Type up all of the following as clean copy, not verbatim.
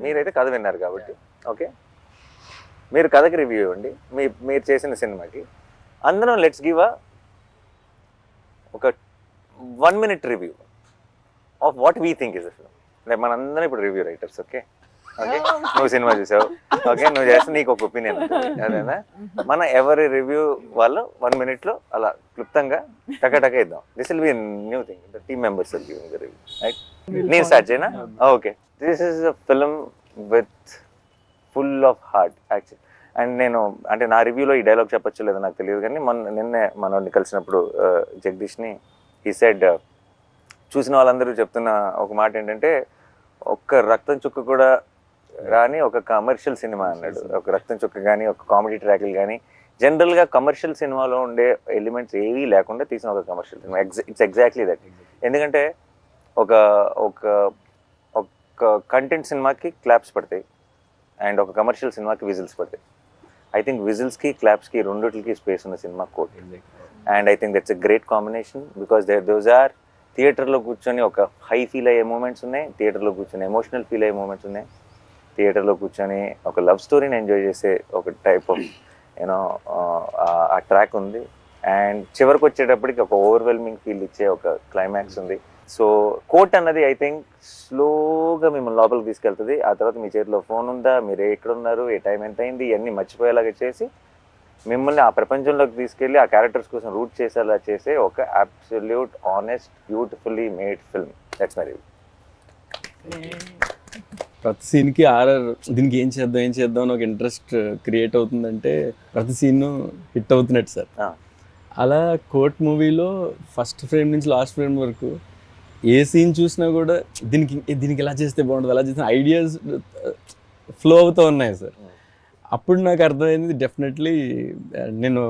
మీరైతే కథ విన్నారు కాబట్టి ఓకే, మీరు కథకి రివ్యూ ఇవ్వండి మీరు చేసిన సినిమాకి. అందరం లెట్స్ గివ్ ఒక 1 minute review of what we think is the film. Like మనందరం ఇప్పుడు రివ్యూ రైటర్స్. ఓకే ఓకే, నువ్వు సినిమా చూసావు, ఓకే, నువ్వు చేస్తే నీకు ఒక ఒపీనియన్ ఉంటుంది, అదేనా? మన ఎవరి రివ్యూ వాళ్ళు 1 minute అలా క్లుప్తంగా టక ఇద్దాం. This will be new thing, the team members will giving the review, right? నేను స్టార్ట్ చేయనా? Okay, this is a film with full of heart actual. And నేను అంటే నా రివ్యూలో ఈ డైలాగ్ చెప్పచ్చు లేదో నాకు తెలియదు, కానీ నిన్నే మనోడిని కలిసినప్పుడు జగదీష్ని ఈ సైడ్ చూసిన వాళ్ళందరూ చెప్తున్న ఒక మాట ఏంటంటే, ఒక్క రక్తం చుక్క కూడా రాని ఒక కమర్షియల్ సినిమా అన్నాడు. ఒక రక్తం చుక్క కానీ ఒక కామెడీ ట్రాక్లు కానీ జనరల్గా కమర్షియల్ సినిమాలో ఉండే ఎలిమెంట్స్ ఏవీ లేకుండా తీసిన ఒక commercial cinema. It's exactly that. ఎందుకంటే ఒక ఒక ఒక కంటెంట్ సినిమాకి క్లాప్స్ పడతాయి అండ్ ఒక కమర్షియల్ సినిమాకి విజిల్స్ పడతాయి. ఐ థింక్ విజిల్స్కి క్లాప్స్కి రెండిటికి స్పేస్ ఉన్న cinema quote. And I think that's a great combination because those are థియేటర్లో కూర్చొని ఒక హై ఫీల్ అయ్యే మూమెంట్స్ ఉన్నాయి, థియేటర్లో కూర్చొని ఎమోషనల్ ఫీల్ అయ్యే మూమెంట్స్ ఉన్నాయి, థియేటర్లో కూర్చొని ఒక లవ్ స్టోరీని ఎంజాయ్ చేసే ఒక టైప్ ఆఫ్ యూనో ఆ ట్రాక్ ఉంది. అండ్ చివరికి వచ్చేటప్పటికి ఒక ఓవర్వెల్మింగ్ ఫీల్ ఇచ్చే ఒక క్లైమాక్స్ ఉంది. సో కోట్ అన్నది ఐ థింక్ స్లోగా మిమ్మల్ని లోపలికి తీసుకెళ్తుంది. ఆ తర్వాత మీ చేతిలో ఫోన్ ఉందా, మీరు ఎక్కడ ఉన్నారు, ఏ టైం ఎంత అయింది, ఇవన్నీ మర్చిపోయేలాగా చేసి మిమ్మల్ని ఆ ప్రపంచంలోకి తీసుకెళ్ళి ఆ క్యారెక్టర్స్ కోసం రూట్ చేసేలా చేసే ఒక absolute honest beautifully made film. That's my review. ప్రతి సీన్కి ఆర్ఆర్ దీనికి ఏం చేద్దాం అని ఒక ఇంట్రెస్ట్ క్రియేట్ అవుతుందంటే ప్రతి సీన్ హిట్ అవుతున్నట్టు సార్. అలా కోర్ట్ మూవీలో ఫస్ట్ ఫ్రేమ్ నుంచి లాస్ట్ ఫ్రేమ్ వరకు ఏ సీన్ చూసినా కూడా దీనికి ఎలా చేస్తే బాగుంటుంది, అలా చేసిన ఐడియాస్ ఫ్లో అవుతూ ఉన్నాయి సార్. అప్పుడు నాకు అర్థమైంది డెఫినెట్లీ నేను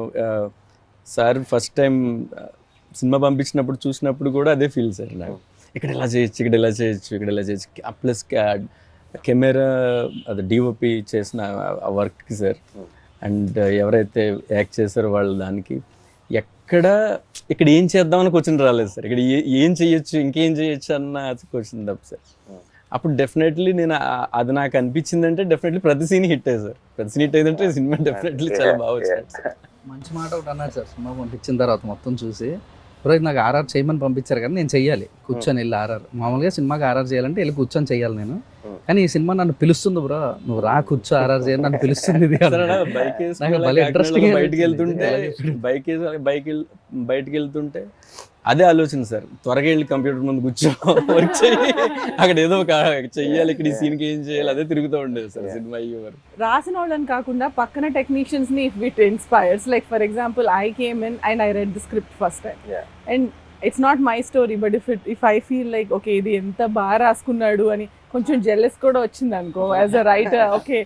సార్ ఫస్ట్ టైం సినిమా పంపించినప్పుడు చూసినప్పుడు కూడా అదే ఫీల్ సార్ నాకు. ఇక్కడ ఎలా చేయొచ్చు. ప్లస్ కెమెరా అది డిఓపి చేసిన ఆ వర్క్కి సార్ అండ్ ఎవరైతే యాక్ట్ చేశారో వాళ్ళు దానికి ఇక్కడ ఏం చేద్దామని క్వశ్చన్ రాలేదు సార్. ఇక్కడ ఏం చేయొచ్చు, ఇంకేం చేయొచ్చు అన్న క్వశ్చన్ తప్ప సార్. అప్పుడు డెఫినెట్లీ నేను అది నాకు అనిపించింది అంటే డెఫినెట్లీ ప్రతి సీన్ హిట్ అయ్యి సార్. ప్రతి సీన్ హిట్ అయిందంటే సినిమా డెఫినెట్లీ చాలా బాగా వచ్చింది సార్. మంచి మాట ఒకటి అన్నారు సార్ సినిమా పంపించిన తర్వాత మొత్తం చూసి, బ్రో నాకు ఆర్ఆర్ చేయమని పంపించారు కానీ నేను చెయ్యాలి కూర్చొని వెళ్ళి ఆర్ఆర్. మామూలుగా సినిమాకి ఆర్ఆర్ చేయాలంటే వెళ్ళి కూర్చొని చెయ్యాలి నేను, కానీ ఈ సినిమా నన్ను పిలుస్తుంది బ్రో, నువ్వు రా కూర్చో ఆర్ఆర్ చేయాలి నన్ను పిలుస్తుంది. బయటకు వెళ్తుంటే అదే ఆలోచన సార్, త్వరగా వెళ్ళి కంప్యూటర్ ముందు కూర్చో వర్క్ చేయి, అక్కడ ఏదో ఒక చెయ్యాలి, ఇక్కడ ఈ సీన్కి ఏం చేయాలి అదే తిరుగుతూ ఉండేది సార్ సినిమా అయ్యేవారు. రాసిన వాళ్ళని కాకుండా పక్కన టెక్నీషియన్స్ ని if it inspires, like for example I came in and I read the script first time and it's not my story but if I feel like okay ఇది ఎంత బాగా రాసుకున్నాడు అని కొంచెం జెల్లెస్ కూడా వచ్చింది అనుకో as a writer. Okay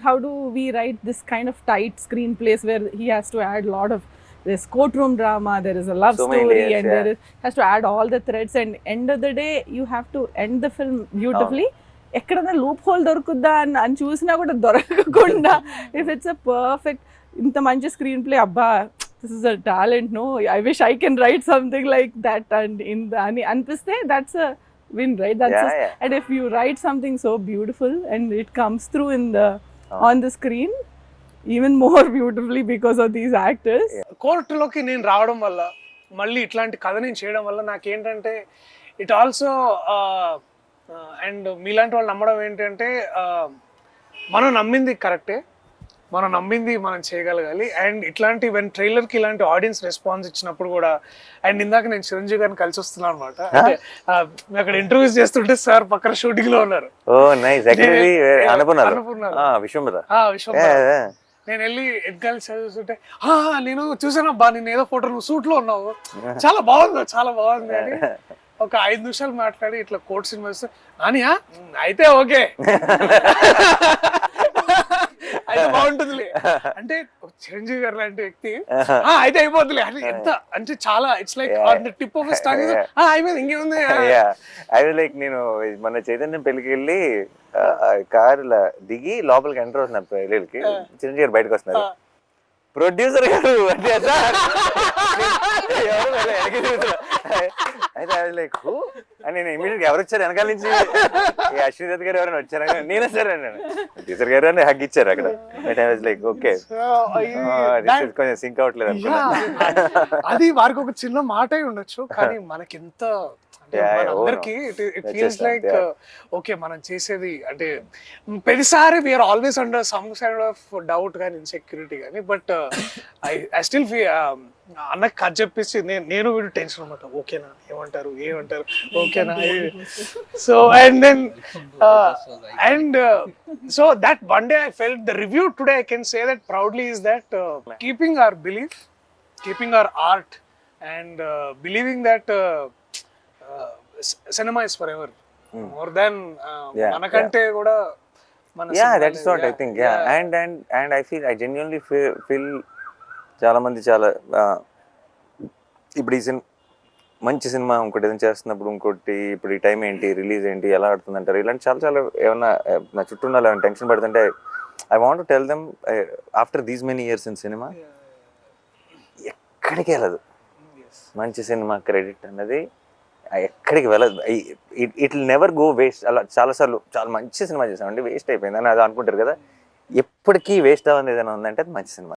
how do we write this kind of tight screen place where he has to add lot of there's courtroom drama, there is a love story and there has to add all the threads and end of the day you have to end the film beautifully. ఎక్కడైనా loop whole దొరుకుద్దా అని చూసినా కూడా దొరకకుండా if it's a perfect ఇంత మంచి screenplay, అబ్బా this is a talent, no I wish I can write something like that and అని అనిపిస్తే that's a win, right? And if you write something so beautiful and it comes through in the on the screen even more beautifully because of these actors. కోర్టులోకి నేను రావడం వల్ల మళ్ళీ ఇట్లాంటి కథ నేను చేయడం వల్ల నాకేంటంటే ఇట్ ఆల్సో అండ్ మీలాంటి వాళ్ళు నమ్మడం ఏంటంటే మనం నమ్మింది కరెక్టే, మనం నమ్మింది మనం చేయగలగాలి. అండ్ ఇట్లాంటి వెన్ ట్రైలర్కి ఇలాంటి ఆడియన్స్ రెస్పాన్స్ ఇచ్చినప్పుడు కూడా, అండ్ ఇందాక నేను చిరంజీవి గారిని కలిసి వస్తున్నాను అనమాట, అంటే అక్కడ ఇంటర్వ్యూస్ చేస్తుంటే సార్ పక్కన షూటింగ్ లో ఉన్నారు. నేను వెళ్ళి ఎగ్గాలి చదువుతుంటే నేను చూసానబ్బా నేను ఏదో ఫోటో నువ్వు సూట్ లో ఉన్నావు, చాలా బాగుంది అని ఒక 5 నిమిషాలు మాట్లాడి ఇట్లా కోర్ట్ సినిమా వస్తే నానియా అయితే ఓకే అయితే బాగుంటుందిలే అంటే చిరంజీవి గారు లాంటి వ్యక్తి అయితే అయిపోతులే అని ఎంత అంటే చాలా it's like tip of star అయిపోయింది ఇంకేముంది. అది లైక్ నేను మన చైతన్యం పెళ్ళికి వెళ్ళి కారులో దిగి లోపలికి ఎంటర్ అవుతున్నారు పెళ్ళికి, చిరంజీవి గారు బయటకు వస్తున్నారు, ప్రొడ్యూసర్ గారు అంటే అయితే లైక్ హూ అని నేను ఇమీడియట్ ఎవరు వచ్చారు వెనకాల నుంచి ఈ అశ్విని దత్ గారు ఎవరైనా వచ్చారా నేనే సార్ అన్నాను టీచర్ గారు అని హగ్ ఇచ్చారు అక్కడ but I was like okay కొంచెం సింక్ అవ్వట్లేదు అనుకున్నా అది వారికి ఒక చిన్న మాట అయి ఉండొచ్చు కానీ మనకి ఎంత అంటే Yeah, మనందరికి oh, it That's feels just like yeah. Okay మనం చేసేది అంటే ప్రతిసారి we are always under some kind of doubt కానీ ఇన్సెక్యూరిటీ కానీ బట్ ఐ స్టిల్ ఫీ అన్నకి కథ చెప్పేసి నేను వీడు టెన్షన్ అనమాట ఓకేనా ఏమంటారు ఓకేనా so and then and so that one day I felt the review today I can say that proudly is that keeping our belief keeping our art and believing that cinema is forever more than Yeah, మనకంటే కూడా మన yeah cinema that's what I think yeah. And I feel I genuinely feel చాలా మంది చాలా ఇప్పుడు ఈ మంచి cinema ఇంకోటి ఏదైనా చేస్తున్నప్పుడు ఇంకోటి ఇప్పుడు ఈ టైం ఏంటి రిలీజ్ ఏంటి ఎలా ఆడుతుంది అంటారు ఇలాంటి చాలా ఏమన్నా నా చుట్టూ ఉన్న ఏమైనా టెన్షన్ పడుతుంటే I want to tell them after these many years in cinema ఎక్కడికి వెళ్ళదు మంచి సినిమా క్రెడిట్ అన్నది ఎక్కడికి వెళ్ళదు it will never go waste అలా చాలాసార్లు చాలా మంచి సినిమా చేసామండి వేస్ట్ అయిపోయింది అని అది అనుకుంటారు కదా ఎప్పటికీ వేస్ట్ అవ్వదు ఏదైనా ఉందంటే అది మంచి సినిమా